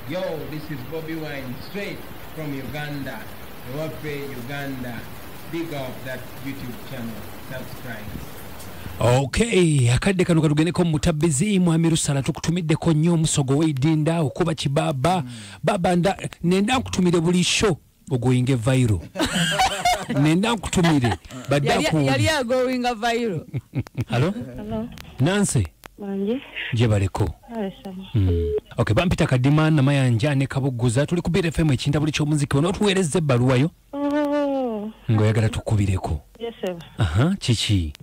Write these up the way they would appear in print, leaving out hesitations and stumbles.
Yo, this is Bobby Wine, straight from Uganda. Wape Uganda. Big up that YouTube channel. Subscribe. Okay, akadde kano katugeneko mutabbizi mwami Rusala tukutumiddeko nnyo omusogo w'edinda okuba kibaba. Baba nenda nkutumire buli show ogoyinge viral. Nenda nkutumire baddaku. Yali agoyinga viral. Hello? Hello. Nancy. Manje. Je baleko. Okay, bampita kadima na mayanja ne kabuguza tuli ku BFM ekinda buli ky'omuziki ono tuweerezze ebbaluwa yo. Ngoyagala tukubireko. Yes sir. Aha, chichi.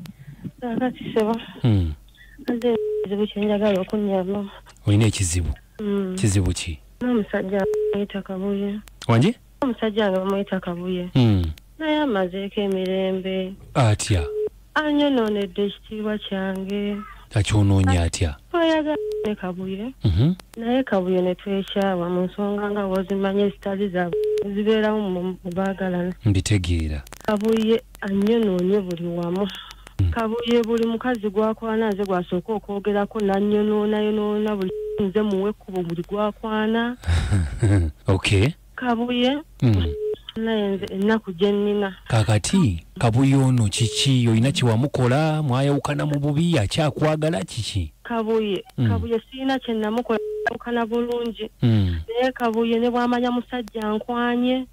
Akati seba. Ande ekizibu kyenjagala okunyama. Olina ekizibu. Kizibu ki? Omusajja amuyita Kabuye. Wanje? Omusajja amuyita Kabuye. Naye amazeeko emirembe. Atya. Anyonoonedde ekitiibwa kyange. Akyonoonya atya. Twayagala ne Kabuye. Naye Kabuye ne twekyawa mu nsonga nga wozimanye ezitali zaabwe zibeerawo mu baagalana. Mbitegeera. Kabuye anyonoonye buli wamu. Kabuye buli mukazi gwakwana nze gwasooka okwogerako nanyonoona buli nze muwe kubo buli gwakwana. Okay. Kabuye naye nze ennaku gye nnina. Kakati Kabuye ono kiki olina kiwamukola mwayawukana mu bubi akyakwagala kiki? Kabuye sirina kye namukola yawukana bulungi. Naye Kabuye ne bw'amanya musajja nkwanye.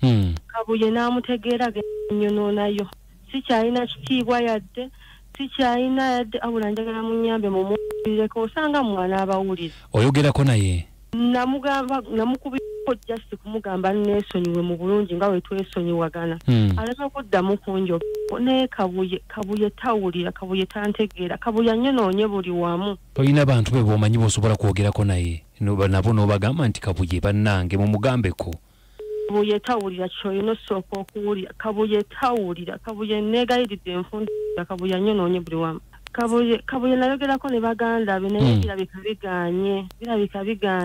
Kabuye n'amutegeera gennyononayo. Sikyalina kitiibwa yadde. Sikyalina yadde awula njagala munyambe mumuwulireko osanga mwana abawulira. Oyogerako naye? Namukubirako just kumugamba neesonyiwe mu bulungi nga we twesonyiwagana. Aleka okuddamu kunjo. Naye Kabuye tawulira, Kabuye tantegeera, Kabuye anyonoonye buli wamu. Tolina bantu be b'omanyi b'osobola kwogerako naye nabo n'obagamba nti Kabuye bannange mumugambeko. Kabuye tawulira kyolina osooka okuwulira. Kabuye tawulira. Kabuye neegayiridde enfunda. Kabuye anyonoonye buli wamu. Kabuye nayogerako ne baganda be naye birabika biganye.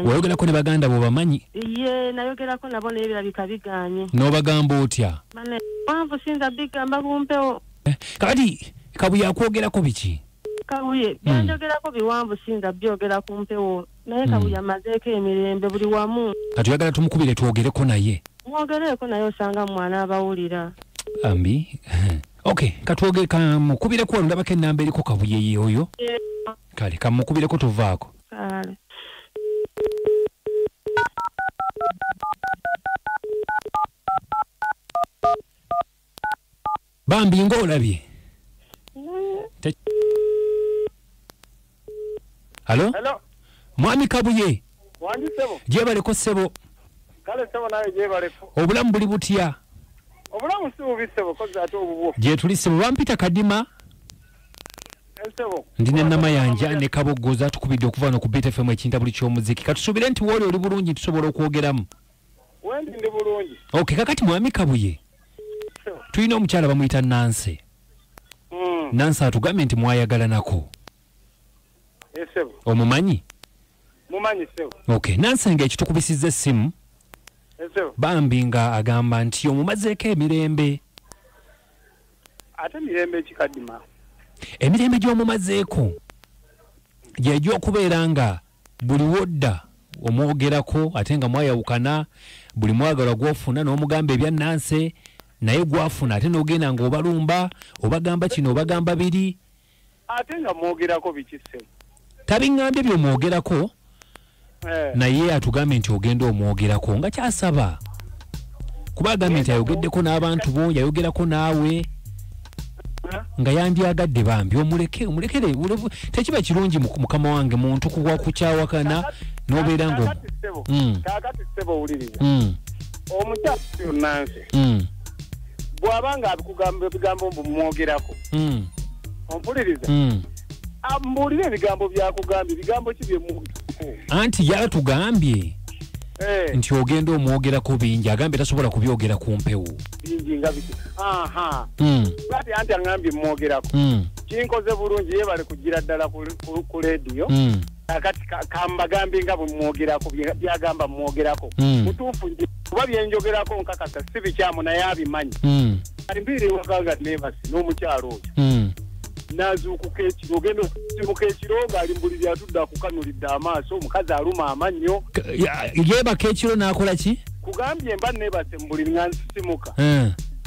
Wayogerako ne baganda bo bamanyi? Ye nayogerako nabo naye birabika biganye. N'obagamba otya? Mane wanvu sinza bigamba kumpewo. Kati Kabuye akwogerako biki? Kabuye byanjogerako biwanvu sinza byogera kumpewo. Naye Kabuye amazeeko emirembe buli wamu. Kati oyagala tumukubire twogereko naye? Mwogereko naye osanga mwana abawulira. Ambi. Okay, katwoge kamukubireko ndabako ennamba eriko Kabuye yeoyo. Kale kamukubireko tuvaako. Kale. Bambi ng'olabye? Hello? Hello. Mwami Kabuye. Wandi sebo. Jebaleko sebo. Kale sebo nawe jebaleko. Obulamu buli butya? Obulamu si bubi sebo kozi ate obubo. Je tuli sebo bampita kadima. Sebo. Ndine namayanja ne kabogoza tukubidde okuva no ku BFM ekinta buli ky'omuziki. Katusubire nti woli oli bulungi tusobola okwogeramu. Wendi ndi bulungi. Okay, kakati mwami Kabuye. Tulina omukyala bamuyita Nancy. Nancy atugambye nti mwayagala nako. Sebo. Omumanyi? Mumanyi sebo. Okay, Nancy ng'ekitukubisizza essimu. Sebo. Bambi nga agamba nti omumazeeko emirembe. Ate mirembe ekikadima. Emirembe gy'omumazeeko gy'egyokubeera nga buli wodda omwogerako ate nga mwayawukana buli mwagalwa gw'ofuna n'omugamba ebya Nancy naye gwafuna ate n'ogenda ng'obalumba obagamba kino obagamba biri. Ate nga mwogerako biki sebo. Tabiŋŋambye by'omwogerako naye atugambye nti ogenda omwogerako nga kyasaba kuba agambye nti ayogeddeko n'abantu bo yayogerako naawe nga yandyagadde bambi omulekere tekiba kirungi mukama wange muntu kuwa kukyawakana n'obeera ngo kakati sebo wuliriza omukyala Nancy bw'abanga abikugamba ebigambo mumwogerako ompuliriza ambulire ebigambo byakugambye bigambo ki byemuntu anti yatugambye nti ogenda omwogerako bingi agambye tasobola kubyogera ku mpewo bingi nga biki bati anti angambye mwogerako kinkoze bulungi yebale kugira ddala ku lediyo kati kambagambe nga bwe mwogerako byagamba mwogerako mutuufu kuba byenjogerako nkakasa si bikyamu naye abimanyi kali mbiri wakanga nevasi n'omukyalo oyo nazuukuka ekiro ogenda okusimuka ekiro ng'ali mbuliri atudde akukanulidde amaaso omukazi aluma amannyo yeebaka ekiro n'akola ki kugambye mba neebase mu buliri nga nsisimuka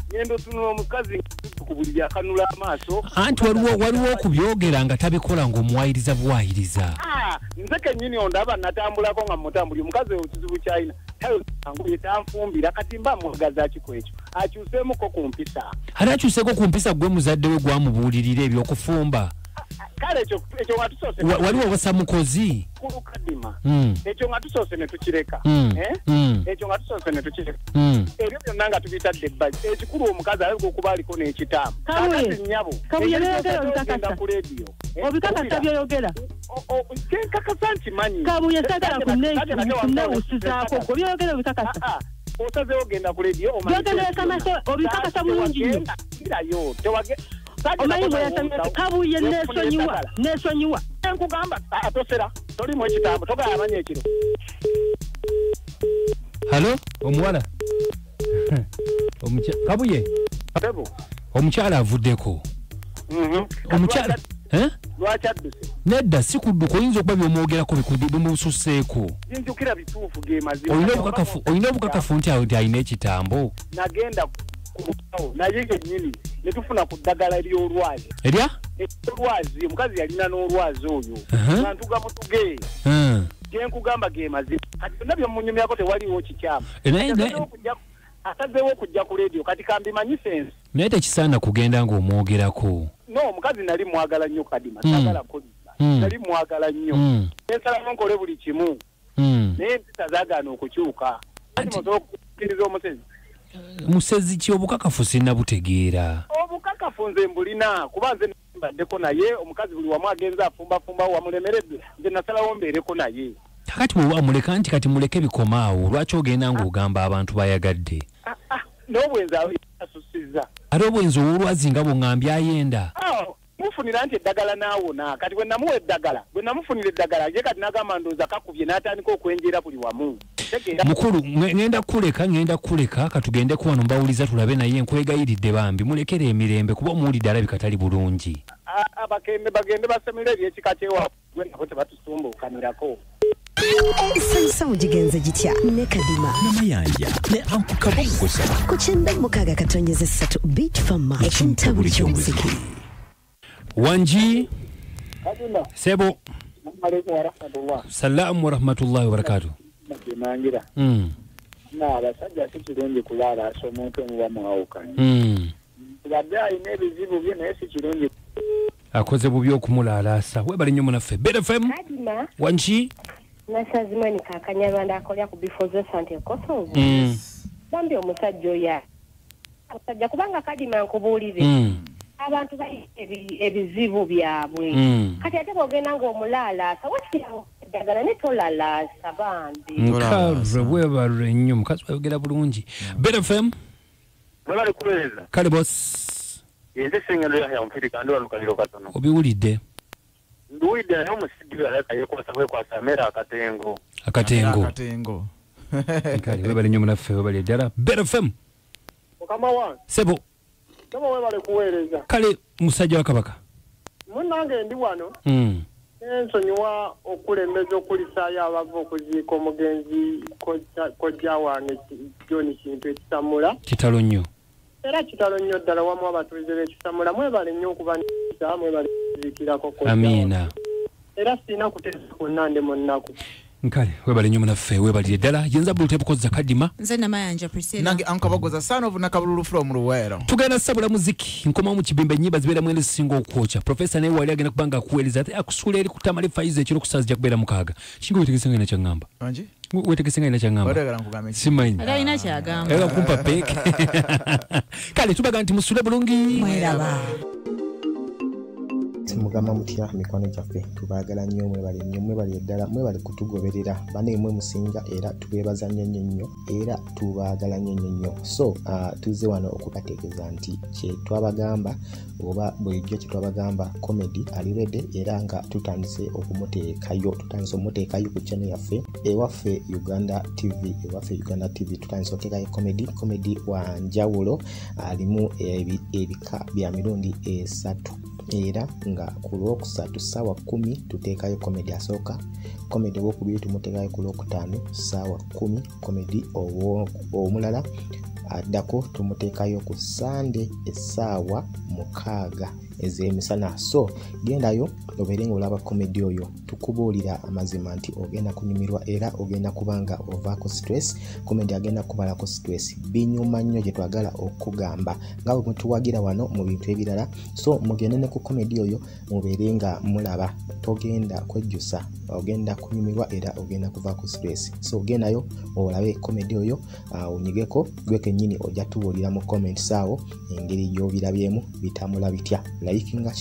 ngenda otunula omukazi ku buliri akanula amaaso anti waliwo okubyogera nga tabikola ng'omuwayiriza buwayiriza nze kennyini ondaba natambulako nga mutambuli omukazi oyo kizibu kyalina tayoanguye tanfumbira kati mba mwagaza ki ku ekyo akyuseemuko ku mpisa ate akyuseeko ku mpisa gwe muzadde we gwamubuulirira ebyokufumba kale ekyo nga tusoose waliwo obasamukozi kulukadima ekyo nga tusoose ne tukireka ekyo nga tusoose ne tukireka ebyo byonna nga tubitadde ebbali ekikulu omukazi alabika okuba aliko n'ekitaamu kakati nnyabo obikakasa ku leediyo obikakasa byoyogera kenkakasa nti manyi kabuye sagala kunneewusizaako gwe byoyogera obikakasa osazeewo ogenda ku leediyo obikakasa bulungi nnyo irayo omanyi bwe yasamya kabuye neesonyiwa nkugamba atosera tolimu ekitambo togala amanya ekiro halo omuwala kabuye omukyala avuddeko omukyala lwaki adduse nedda si kudduka oyinza okuba byomwogerako bimususseeko zinjukira bituufu ge mazima olina obukakafu nti alina ekitambo nagenda kumusawo naye yennyini ne tufuna ku ddagala ery'olwazi olwazi omukazi yalina n'olwazi oyo nantuga mutuge gyenkugamba ge mazima kati byonna byomunyumyako tewaliwo kikyamu asazeewo okujja ku leediyo kati kambimanyi sensi naye tekisaana kugenda ng'omwogerako no omukazi nali mwagala nnyo kadima sagala kodisa nali mwagala nnyo nensalamu nkole buli kimu naye empisa zaagaana okukyuka osobola okukkiriza omusezi musezi ki obukakafu sinna butegeera obukakafu nze mbulina kuba nze mbaddeko naye omukazi buli wamu agenza afumbafumbawo wamulemeredde nze nasalawo mbeereko naye kakati bwe amuleka nti kati muleke bikomaawo lwaki ogenda ng'ogamba abantu bayagadde n'obwenzi asusiza ate obwenzi ow'olwazi nga bw'oŋŋambye ayenda mufunira nti eddagala naawona kati bwe namuwa eddagala bwe namufunira eddagala ye kati n'agamba ndowooza kakubye n'atandika okwenjera buli wamu mukulu ngenda kuleka katugendeko wano mbawuliza tulabe naye nkwegayiridde bambi mulekere emirembe kuba omuwulidde alabika tali bulungi abakembe bagende basemire ebyekika kyewabwe nabo tebatusumbuukanirako Sansa mujigenze gitya ne kadima namayanja ne ankukabogosa ku 96.3 Beach Farm ekintabuli ky'omuziki wanji kadima sebo alaykum warahmatullah salamu warahmatullahi wabarakatuh nangira abasajja si kirungi kulaalaasa omuntu omuba mwawukanye badde alina ebizibu bye naye si kirungi akoze bubi okumulaalaasa webale nnyo munaffe BFM wanji nasazimani kakanyarwanda akolya ku bifozo sante kosozo bambi omusajja oyo omusajja kubanga kadima nkubuulire abantu bali ebizibu byabwe kati ate bwogenda ng'omulaalaasa wakirawo eddagala ne tolalaasa bambi nkalwe bwebalwe nnyo mukazi wayogera bulungi BFM webale kubeereza kale bos yenze sengendo yahya Mpulira ndi wano kaliro katono obiwulidde nduwidde naye omusajja alaka yekwasa ameera akatengo kale webale nnyo munaffe webale ddala BFM mukama wange sebo kama webale kuweereza kale musajja wa kabaka munnange ndi wano ensonyiwa okulembeza okulisaayo abava okuziika omugenzi kojja wange John Kintu ekisamula kitalo nnyo era kitalo nnyo ddala wamu abatuuze b'ekisamula mwebale nnyo okubanisa mwebale kuziikirako amiina era sirina kuteesa kwonna ndi mu nnaku nkale webale nnyo munaffe webalire ddala yenza buli tebukozza kadima nze namayanja Priscilla nange ankabagoza sana ovu nakabululu from Luwero tugenda sabula muziki nkoma mu kibimba ennyimba zibeera mwene zisinga okwocha profesa naye wali agenda kubanga akuweereza ate akusuula eri kutamala effayiza ekiro ku saazi kubeera mukaaga kinga wetegese nga ina kyaŋŋamba wetegese nga ina kyaŋŋamba simanyi era alina kyagamba era kumpa peeke kale tubaga nti musule bulungi mweraba mugamba mutya mikwano gyaffe tubaagala nnyo mwebali eddala mwebali kutugoberera bane mwe musinga era tubeebaza nnyo era tubaagala nnyo so tuze wano okubategeeza nti kye twabagamba oba bulijjo kye twabagamba comedy alirede era nga tutandise okumuteekayo ku channel yaffe ewaffe Uganda TV tutandise okuteekayo comedy wa njawulo alimu ebika bya mirundi 3 era nga ku Lwokusatu ssaawa 10 tuteekayo komedi asooka, komedi owokubiri tumuteekayo ku Lwokutaano ssaawa 10, komedi omulala addako tumuteekayo ku Sande essaawa 6 ez'emisana. So gendayo obeere ng'olaba komedi oyo, tukubuulira amazima nti ogenda kunyumirwa era ogenda kubanga ovaako stress. Komedi agenda kubalako stress binyuma nnyo gye twagala okugamba nga bwe mutuwagira wano mu bintu ebirala. So mugende ne ku komedi oyo mubeere nga mulaba, togenda kwejjusa, ogenda kunyumirwa era ogenda kuvaako stress. So gendayo olabe komedi oyo onyigeko, gwe kennyini ojja tubuulira mu comments awo engeri gy'obirabyemu bitambula bitya. Likinga,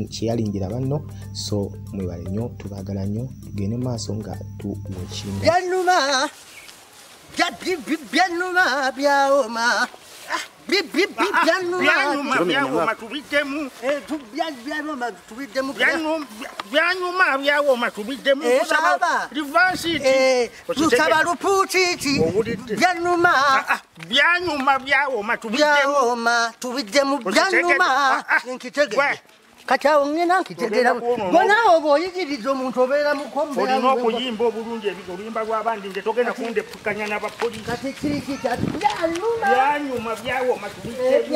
sharingira banno. So mwebale nnyo, tubaagala nnyo, tugende maaso nga tuwechinga byanuma byaoma byanuma tubiddemu tusaba lupuutiti byanuma tubiddemu byanuma nkitegeera kati awo ngena nkitegera bonawo bw'oyigiriza omuntu obeera mukombe olina okuyimba obulungi olimba lw'abandi nge togenda kundepukanya n'abapoliisi kati kiriki kyati byanyuma byawooma tubiddemu